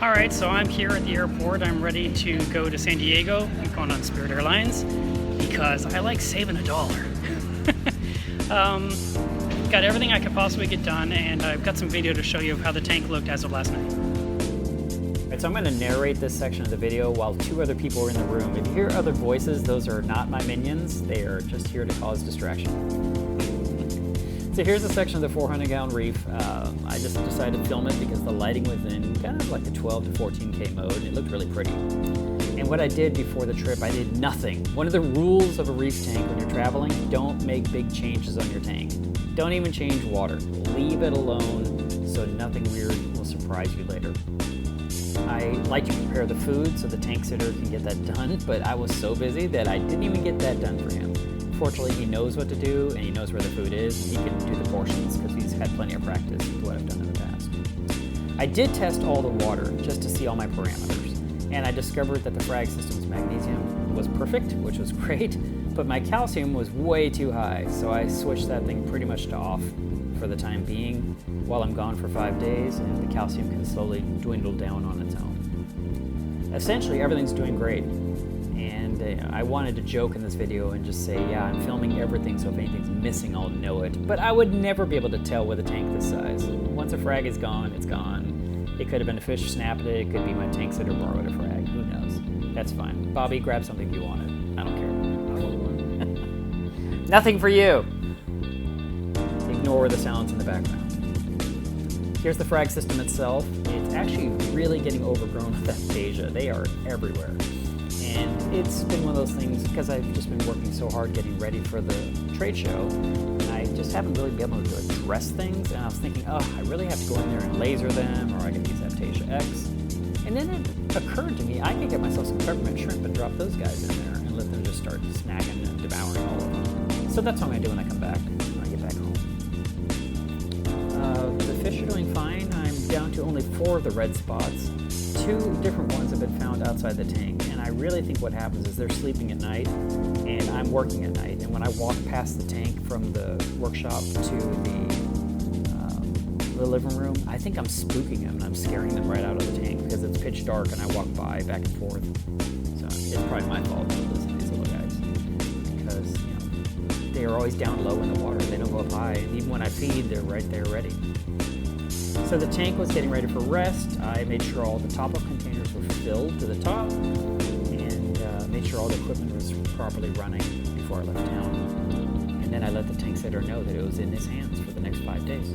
Alright, so I'm here at the airport. I'm ready to go to San Diego. I'm going on Spirit Airlines because I like saving $1. Got everything I could possibly get done, and I've got some video to show you of how the tank looked as of last night. Alright, so I'm going to narrate this section of the video while two other people are in the room. If you hear other voices, those are not my minions. They are just here to cause distraction. So here's a section of the 400-gallon reef. I just decided to film it because the lighting was in kind of like the 12 to 14K mode, and it looked really pretty. And what I did before the trip, I did nothing. One of the rules of a reef tank when you're traveling, don't make big changes on your tank. Don't even change water. Leave it alone so nothing weird will surprise you later. I like to prepare the food so the tank sitter can get that done, but I was so busy that I didn't even get that done for him. Fortunately, he knows what to do, and he knows where the food is, and he can do the portions because he's had plenty of practice with what I've done in the past. I did test all the water just to see all my parameters, and I discovered that the frag system's magnesium was perfect, which was great, but my calcium was way too high, so I switched that thing pretty much to off for the time being while I'm gone for 5 days, and the calcium can slowly dwindle down on its own. Essentially, everything's doing great. And I wanted to joke in this video and just say, yeah, I'm filming everything, so if anything's missing, I'll know it. But I would never be able to tell with a tank this size. Once a frag is gone, it's gone. It could have been a fish snapped it. It could be my tank sitter borrowed a frag. Who knows? That's fine. Bobby, grab something if you want it. I don't care. Nothing for you. Ignore the sounds in the background. Here's the frag system itself. It's actually really getting overgrown with aphasia. They are everywhere. And it's been one of those things, because I've just been working so hard getting ready for the trade show, I just haven't really been able to address things, and I was thinking, oh, I really have to go in there and laser them, or I can use Aphasia X. And then it occurred to me, I can get myself some peppermint shrimp and drop those guys in there and let them just start snacking and devouring all of them. So that's what I'm going to do when I come back, when I get back home. The fish are doing fine. I'm down to only 4 of the red spots. 2 different ones have been found outside the tank, and I really think what happens is they're sleeping at night and I'm working at night, and when I walk past the tank from the workshop to the living room, I think I'm spooking them and I'm scaring them right out of the tank because it's pitch dark and I walk by back and forth. So it's probably my fault for listening to these little guys, because they are always down low in the water. They don't go up high, and even when I feed, they're right there ready. So the tank was getting ready for rest. I made sure all the top-up containers were filled to the top, and made sure all the equipment was properly running before I left town. And then I let the tank sitter know that it was in his hands for the next 5 days.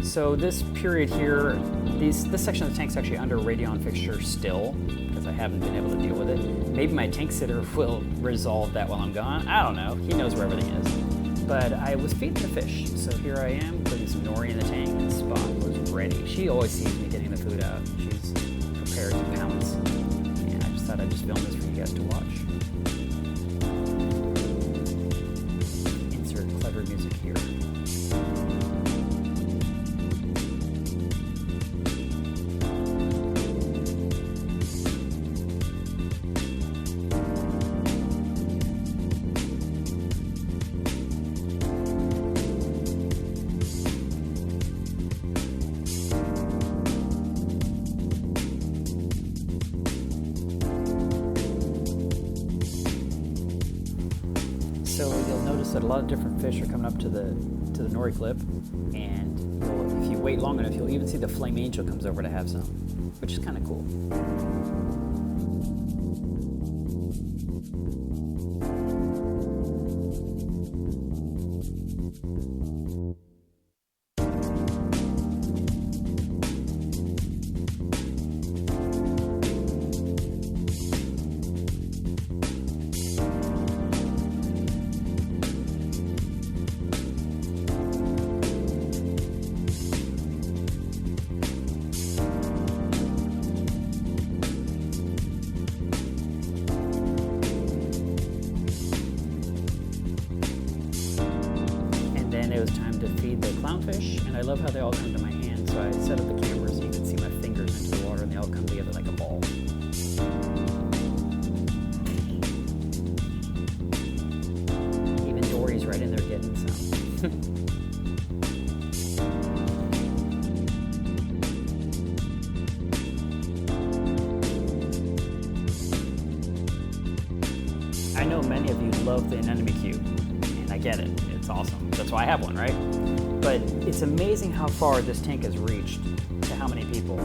So this period here, this section of the tank's actually under radion fixture still, because I haven't been able to deal with it. Maybe my tank sitter will resolve that while I'm gone. I don't know. He knows where everything is. But I was feeding the fish, so here I am putting some nori in the tank, and Spot was ready. She always sees me getting the food out. She's prepared to pounce, and I just thought I'd just film this for you guys to watch. Insert clever music here. So you'll notice that a lot of different fish are coming up to the nori clip, and if you wait long enough, you'll even see the flame angel comes over to have some, which is kind of cool. It was time to feed the clownfish, and I love how they all come to my hand, so I set up the camera so you can see my fingers into the water and they all come together like a ball. Even Dory's right in there getting some. love the anemone cube, and I get it. It's awesome. That's why I have one, right? But it's amazing how far this tank has reached to how many people.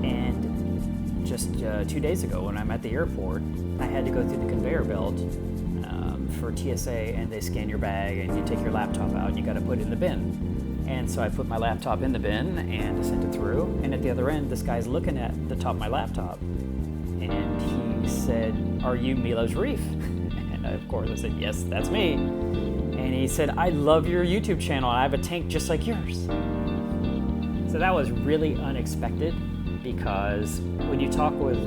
And just 2 days ago when I'm at the airport, I had to go through the conveyor belt for TSA, and they scan your bag and you take your laptop out and you got to put it in the bin. And so I put my laptop in the bin and I sent it through, and at the other end this guy's looking at the top of my laptop and he said, "Are you Milo's Reef?" And of course I said, "Yes, that's me." And he said, "I love your YouTube channel and I have a tank just like yours." So that was really unexpected, because when you talk with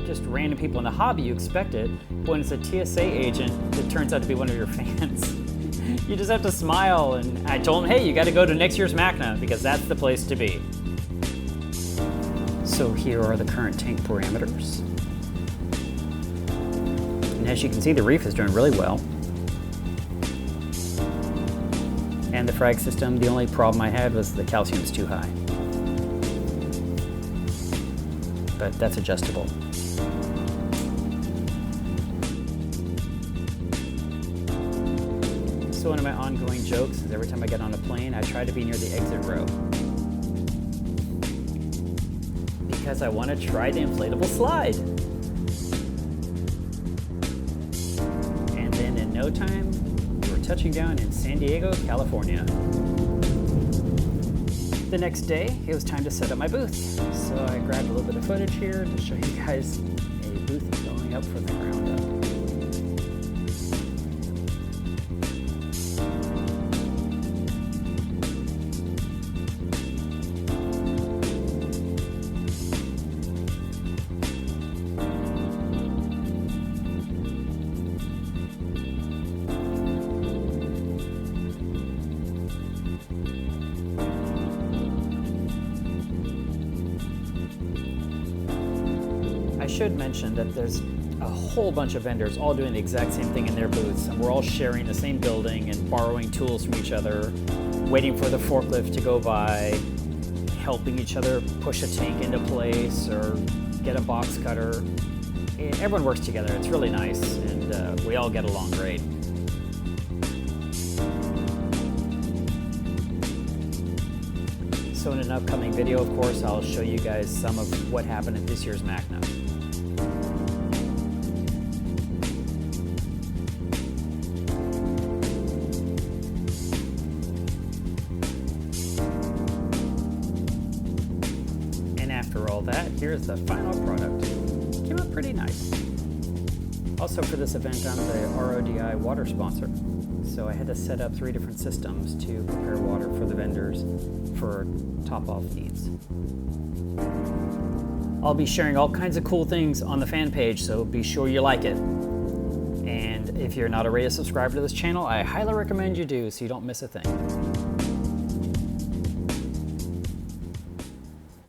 just random people in the hobby, you expect it. But when it's a TSA agent that turns out to be one of your fans, you just have to smile. And I told him, hey, you got to go to next year's Macna, because that's the place to be. So here are the current tank parameters. And as you can see, the reef is doing really well. And the frag system, the only problem I had was the calcium's too high. But that's adjustable. So one of my ongoing jokes is every time I get on a plane, I try to be near the exit row, because I want to try the inflatable slide. And then in no time, we're touching down in San Diego, California. The next day, it was time to set up my booth. So I grabbed a little bit of footage here to show you guys a booth going up from the ground up. I should mention that there's a whole bunch of vendors all doing the exact same thing in their booths, and we're all sharing the same building and borrowing tools from each other, waiting for the forklift to go by, helping each other push a tank into place or get a box cutter. Everyone works together. It's really nice, and we all get along great. So in an upcoming video, of course, I'll show you guys some of what happened at this year's Macna. And after all that, here's the final product. Came out pretty nice. Also for this event, I'm the RODI water sponsor. So I had to set up 3 different systems to prepare water for the vendors for top-off needs. I'll be sharing all kinds of cool things on the fan page, so be sure you like it. And if you're not already a subscriber to this channel, I highly recommend you do so you don't miss a thing.